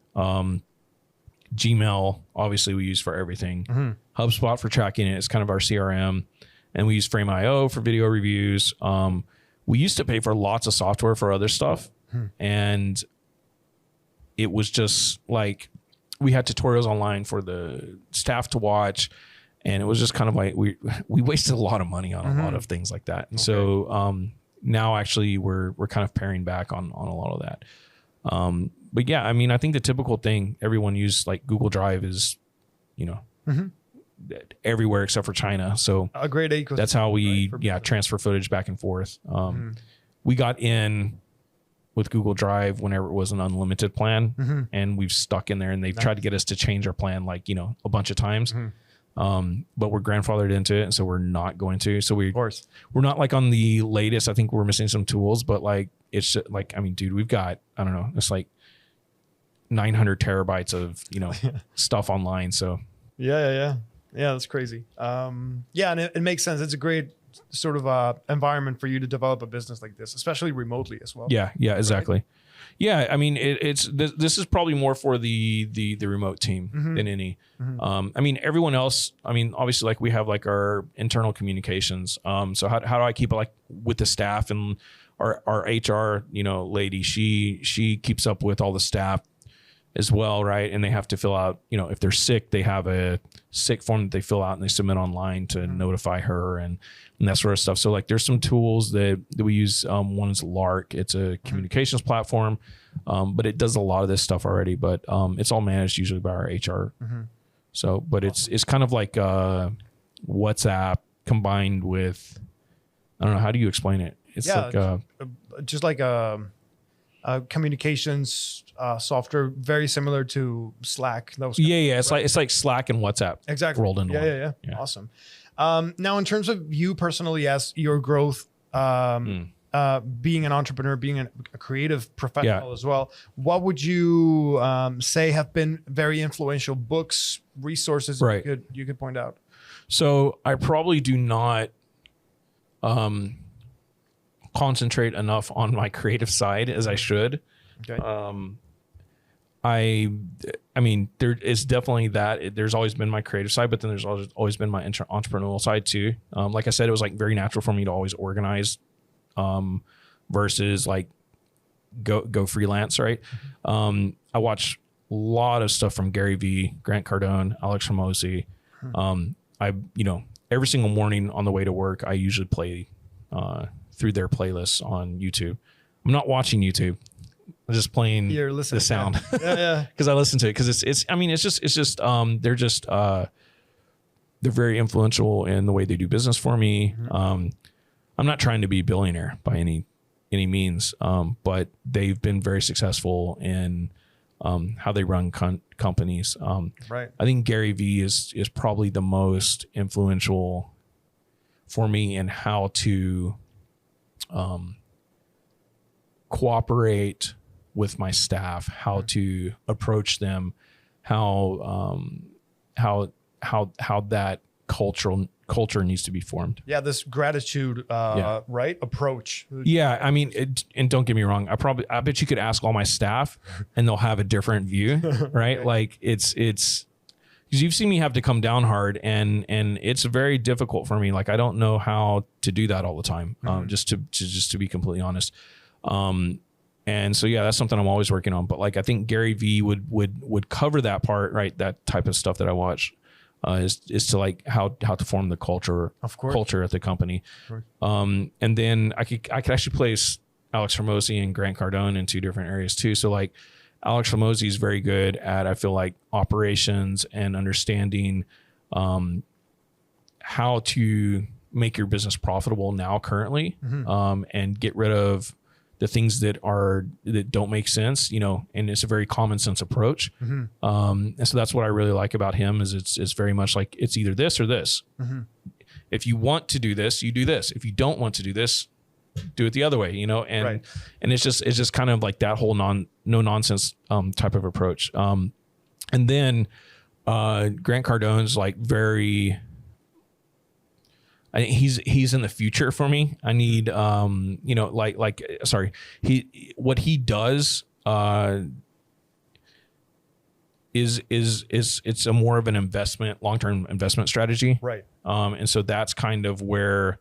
Gmail, obviously, we use for everything. HubSpot for tracking it. It's kind of our CRM. And we use Frame.io for video reviews. We used to pay for lots of software for other stuff. And it was just like, we had tutorials online for the staff to watch. And it was just kind of like, we wasted a lot of money on a lot of things like that. And so now actually we're kind of paring back on a lot of that. But yeah, I mean, I think the typical thing everyone uses, like Google Drive, is, everywhere except for China. So a great ecosystem. That's how we transfer footage back and forth. We got in with Google Drive whenever it was an unlimited plan, and we've stuck in there, and they've tried to get us to change our plan like, a bunch of times. But we're grandfathered into it, and so we're not going to. So we're not like on the latest. I think we're missing some tools, but like, it's just, like, I mean, dude, we've got, I don't know, it's like 900 terabytes of, stuff online. So yeah, that's crazy. And it makes sense. It's a great sort of environment for you to develop a business like this, especially remotely as well. Yeah, exactly. Right? Yeah, I mean, this is probably more for the remote team than any. I mean, everyone else, I mean, obviously, like, we have like our internal communications. So how do I keep it like with the staff, and our HR, lady, she keeps up with all the staff as well, right? And they have to fill out, if they're sick, they have a sick form that they fill out and they submit online to notify her and that sort of stuff. So like, there's some tools that we use. One is Lark. It's a communications platform, but it does a lot of this stuff already, but it's all managed usually by our HR. So, but it's kind of like WhatsApp combined with, I don't know, how do you explain it? It's just like a communications software, very similar to Slack. It's like Slack and WhatsApp exactly rolled into one. Yeah. Awesome. Now, in terms of you personally, as your growth, being an entrepreneur, being a creative professional as well, what would you say have been very influential books, resources you could point out? So I probably do not concentrate enough on my creative side as I should. Okay. I mean, there is definitely that. There's always been my creative side, but then there's always been my entrepreneurial side too. Like I said, it was like very natural for me to always organize, versus like go freelance, right? I watch a lot of stuff from Gary Vee, Grant Cardone, Alex Hormozi. Every single morning on the way to work, I usually play through their playlists on YouTube. I'm not watching YouTube. I'm just playing the sound. Because I listen to it, because they're very influential in the way they do business for me. I'm not trying to be a billionaire by any means, but they've been very successful in how they run companies. Right. I think Gary Vee is probably the most influential for me in how to cooperate with my staff, how to approach them, how that culture needs to be formed. Yeah, this gratitude, right, approach. Yeah, I mean, and don't get me wrong, I bet you could ask all my staff, and they'll have a different view, right? Like it's because you've seen me have to come down hard, and it's very difficult for me. Like, I don't know how to do that all the time. Just to be completely honest. And so, yeah, that's something I'm always working on. But like, I think Gary Vee would cover that part, right? That type of stuff that I watch is to like how to form the culture at the company. And then I could actually place Alex Hormozi and Grant Cardone in two different areas too. So like, Alex Hormozi is very good at, I feel like, operations and understanding how to make your business profitable now currently, and get rid of the things that don't make sense, you know, and it's a very common sense approach. And so that's what I really like about him is it's very much like, it's either this or this. If you want to do this, you do this. If you don't want to do this, do it the other way, you know? And, and it's just kind of like that whole no nonsense, type of approach. And then, Grant Cardone's like very, I think he's in the future for me. I need, you know, what he does, is it's a more of an investment, long-term investment strategy. Right. And so that's kind of where,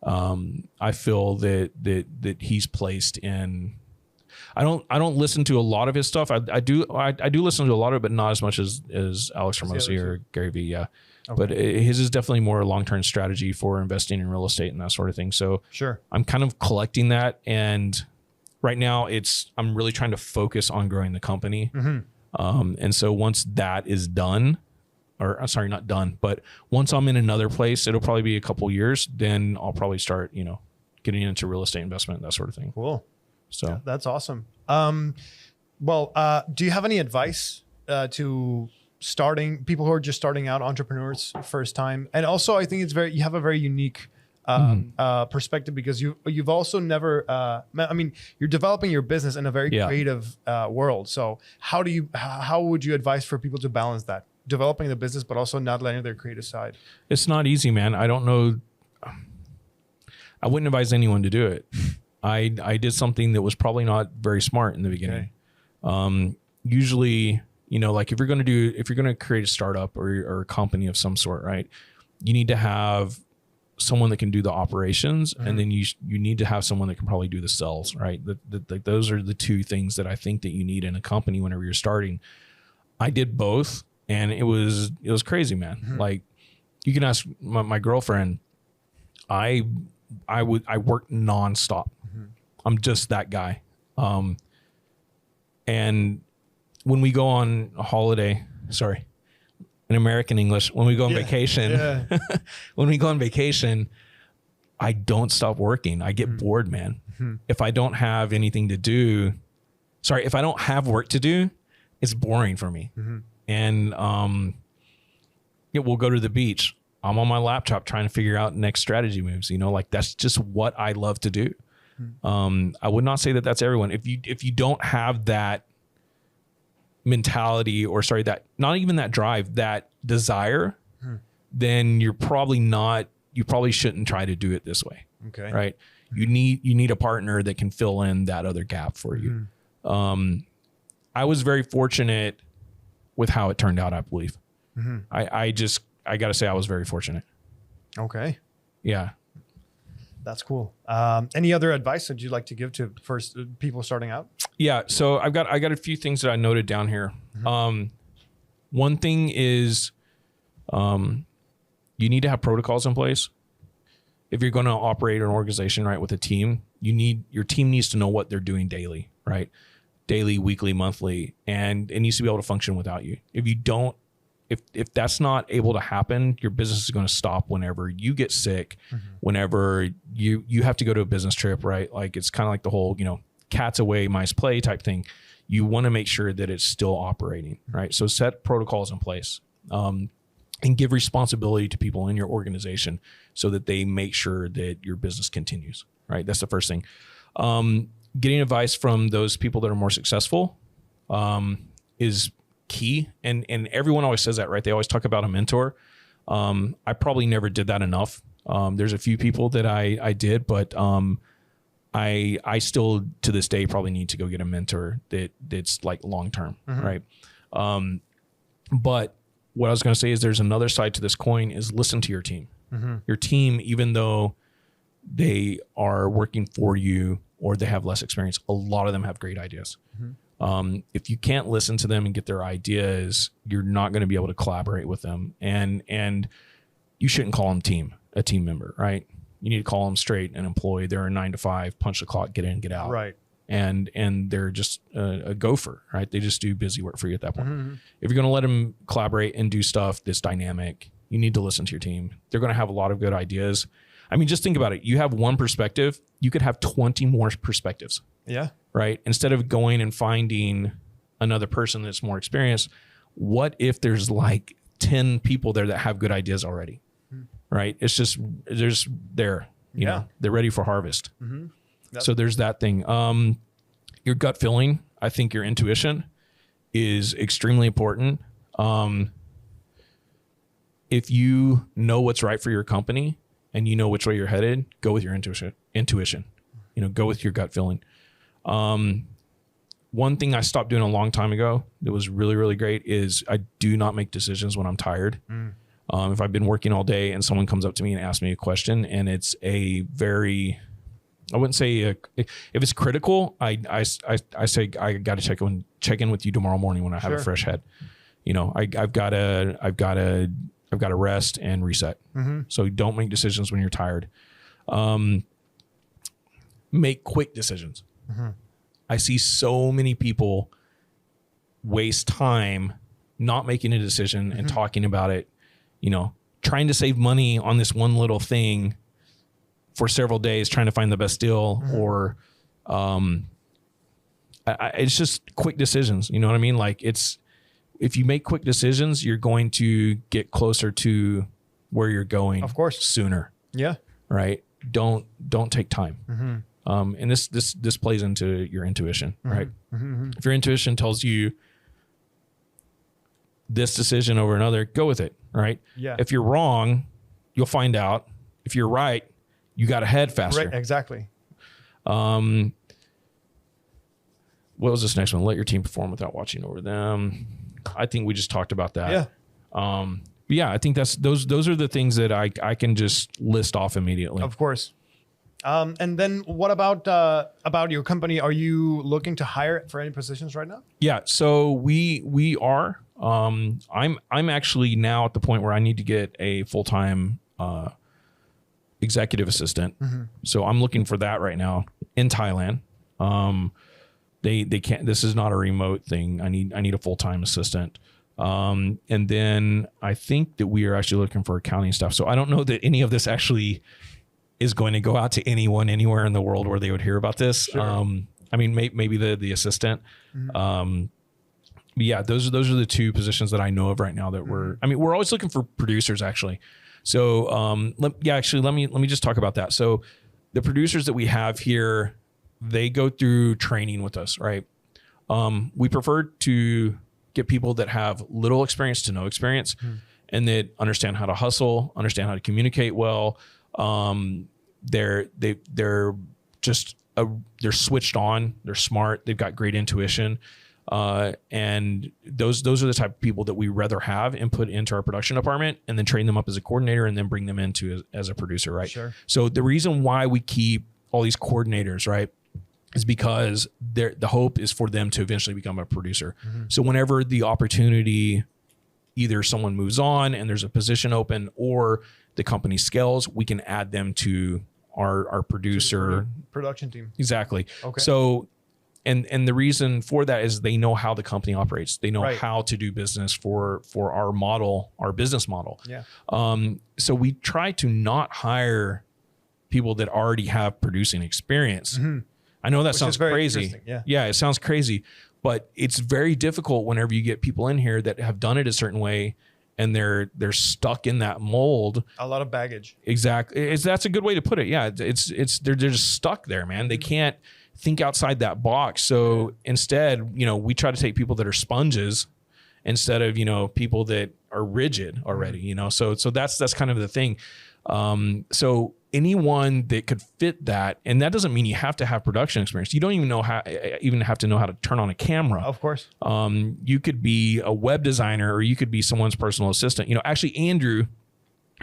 I feel that he's placed in. I don't listen to a lot of his stuff. I do listen to a lot of it, but not as much as Alex Hormozi or Gary Vee. Yeah. Okay. But his is definitely more a long-term strategy for investing in real estate and that sort of thing. So sure, I'm kind of collecting that. And right now I'm really trying to focus on growing the company. And so once that is done, or I'm sorry, not done, but once I'm in another place, it'll probably be a couple years. Then I'll probably start, you know, getting into real estate investment, that sort of thing. Cool. So yeah, that's awesome. Well, do you have any advice to people who are just starting out, entrepreneurs, first time? And also, I think you have a very unique perspective, because you've also never, I mean, you're developing your business in a very creative world. So how would you advise for people to balance that? Developing the business, but also not letting their creative side? It's not easy, man. I don't know. I wouldn't advise anyone to do it. I did something that was probably not very smart in the beginning. Usually, you know, like if you're going to create a startup or a company of some sort, right? You need to have someone that can do the operations, and then you need to have someone that can probably do the sales, right? Those are the two things that I think that you need in a company whenever you're starting. I did both. And it was crazy, man. Like, you can ask my girlfriend. I worked nonstop. I'm just that guy. And when we go on a holiday, in American English, when we go on vacation, when we go on vacation, I don't stop working. I get bored, man. If I don't have anything to do, if I don't have work to do, it's boring for me. And we'll go to the beach. I'm on my laptop trying to figure out next strategy moves. You know, like, that's just what I love to do. I would not say that that's everyone. If you don't have that mentality, or that, not even that drive, that desire, then you probably shouldn't try to do it this way. Okay. Right. You need a partner that can fill in that other gap for you. I was very fortunate with how it turned out, I believe. I got to say, I was very fortunate. Okay. Yeah. That's cool. Any other advice that you'd like to give to people starting out? Yeah. So I got a few things that I noted down here. One thing is, you need to have protocols in place. If you're going to operate an organization, right, with a team, your team needs to know what they're doing daily, right? Daily, weekly, monthly, and it needs to be able to function without you. If you don't, if that's not able to happen, your business is going to stop whenever you get sick, whenever you have to go to a business trip, right? Like, it's kind of like the whole, you know, cats away, mice play type thing. You want to make sure that it's still operating, right? So set protocols in place, and give responsibility to people in your organization so that they make sure that your business continues, right? That's the first thing. Getting advice from those people that are more successful is key. And everyone always says that, right? They always talk about a mentor. I probably never did that enough. There's a few people that I did, but I still to this day probably need to go get a mentor that's like long-term, right? But what I was going to say is there's another side to this coin is listen to your team. Your team, even though they are working for you or they have less experience, a lot of them have great ideas. If you can't listen to them and get their ideas, you're not going to be able to collaborate with them. And you shouldn't call them a team member, right? You need to call them straight an employee. They're a 9 to 5, punch the clock, get in, get out. Right. And they're just a gopher, right? They just do busy work for you at that point. If you're going to let them collaborate and do stuff that's dynamic, you need to listen to your team. They're going to have a lot of good ideas. I mean, just think about it. You have one perspective, you could have 20 more perspectives. Yeah. Right. Instead of going and finding another person that's more experienced, what if there's like 10 people there that have good ideas already? Right. It's just, there's there, you know, they're ready for harvest. So there's that thing. Your gut feeling, I think your intuition is extremely important. If you know what's right for your company and you know which way you're headed, go with your intuition, you know, go with your gut feeling. One thing I stopped doing a long time ago that was really, really great is I do not make decisions when I'm tired. If I've been working all day and someone comes up to me and asks me a question and it's a very, I wouldn't say if it's critical, I say I got to check in with you tomorrow morning when I have a fresh head. You know, I've got to rest and reset. So don't make decisions when you're tired. Make quick decisions. I see so many people waste time not making a decision and talking about it, you know, trying to save money on this one little thing for several days, trying to find the best deal, or it's just quick decisions. You know what I mean? Like if you make quick decisions, you're going to get closer to where you're going, of course, sooner. Yeah. Right. Don't take time. And this plays into your intuition, right? If your intuition tells you this decision over another, go with it. Right. Yeah. If you're wrong, you'll find out. If you're right, you got to head faster. Right. Exactly. What was this next one? Let your team perform without watching over them. I think we just talked about that. Yeah. Yeah, I think those are the things that I can just list off immediately. Of course. And then what about your company? Are you looking to hire for any positions right now? Yeah. So we are. I'm actually now at the point where I need to get a full-time executive assistant. So I'm looking for that right now in Thailand. They can't, this is not a remote thing. I need a full-time assistant. And then I think that we are actually looking for accounting stuff. So I don't know that any of this actually is going to go out to anyone anywhere in the world where they would hear about this. Sure. I mean, maybe the assistant. Yeah, those are the two positions that I know of right now that we're always looking for producers actually. So, let me just talk about that. So the producers that we have here, they go through training with us, right? We prefer to get people that have little experience to no experience and that understand how to hustle, understand how to communicate well. They're switched on, they're smart, they've got great intuition. And those are the type of people that we rather have and put into our production department and then train them up as a coordinator and then bring them into as a producer, right? Sure. So the reason why we keep all these coordinators, right, is because the hope is for them to eventually become a producer. So whenever the opportunity, either someone moves on and there's a position open or the company scales, we can add them to our producer production team. Exactly. Okay. So, and the reason for that is they know how the company operates. They know how to do business for our model, our business model. Yeah. So we try to not hire people that already have producing experience. I know that sounds crazy. Yeah, it sounds crazy, but it's very difficult whenever you get people in here that have done it a certain way and they're stuck in that mold. A lot of baggage. Exactly. That's a good way to put it. Yeah. They're just stuck there, man. They can't think outside that box. So instead, we try to take people that are sponges instead of, people that are rigid already, so that's kind of the thing. So anyone that could fit that, and that doesn't mean you have to have production experience. You don't even have to know how to turn on a camera. Of course. You could be a web designer, or you could be someone's personal assistant. Actually, Andrew,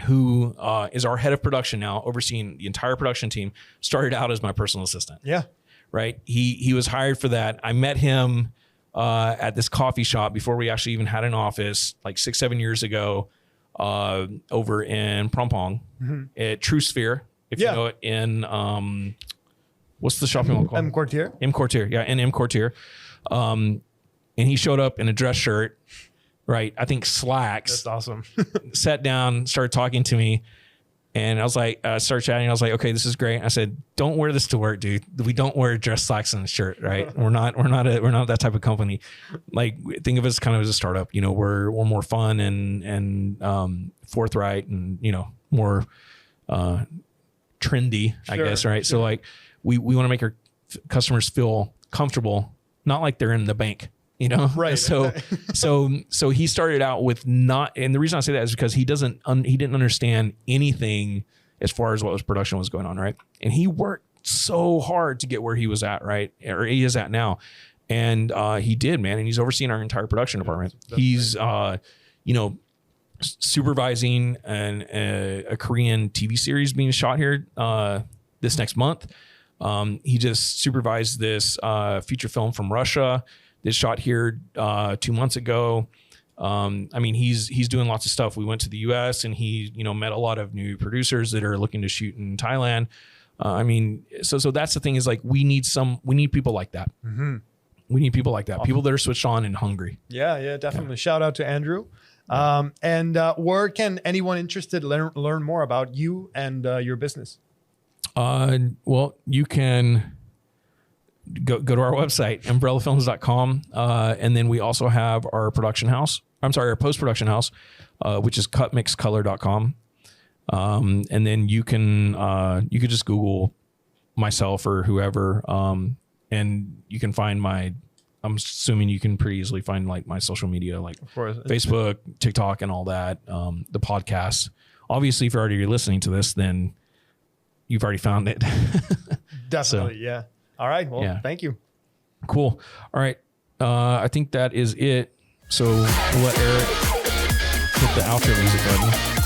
who is our head of production now, overseeing the entire production team, started out as my personal assistant. Yeah. Right. He was hired for that. I met him at this coffee shop before we actually even had an office, like 6-7 years ago, over in Prompong at True Sphere, if you know it, in what's the shopping mall called? M Quartier. M Quartier, yeah, in M Quartier. And he showed up in a dress shirt, right? I think slacks. That's awesome. Sat down, started talking to me. And I was like, started chatting. I was like, okay, this is great. I said, don't wear this to work, dude. We don't wear dress slacks and a shirt, right? We're not that type of company. Like, think of us kind of as a startup. We're more fun and forthright and more trendy, I guess, right? So like, we want to make our customers feel comfortable, not like they're in the bank. Right. So he started out with not, and the reason I say that is because he didn't understand anything as far as what production was going on, right? And he worked so hard to get where he was at, right? Or he is at now. And he did, man. And he's overseeing our entire production department. He's, supervising a Korean TV series being shot here this next month. He just supervised this feature film from Russia. This shot here 2 months ago. He's doing lots of stuff. We went to the U.S. and he, met a lot of new producers that are looking to shoot in Thailand. So that's the thing is like we need people like that. Mm-hmm. We need people like that. Awesome. People that are switched on and hungry. Yeah, definitely. Yeah. Shout out to Andrew. And where can anyone interested learn more about you and your business? Well, you can go to our website, umbrellafilms.com. And then we also have our our post-production house, which is cutmixcolor.com. And then you could just Google myself or whoever. And you can find I'm assuming you can pretty easily find like my social media, like of course. Facebook, TikTok, and all that. The podcast. Obviously, if you're already listening to this, then you've already found it. Definitely. Yeah. All right. Well, thank you. Cool. All right. I think that is it. So we'll let Eric hit the outro music button.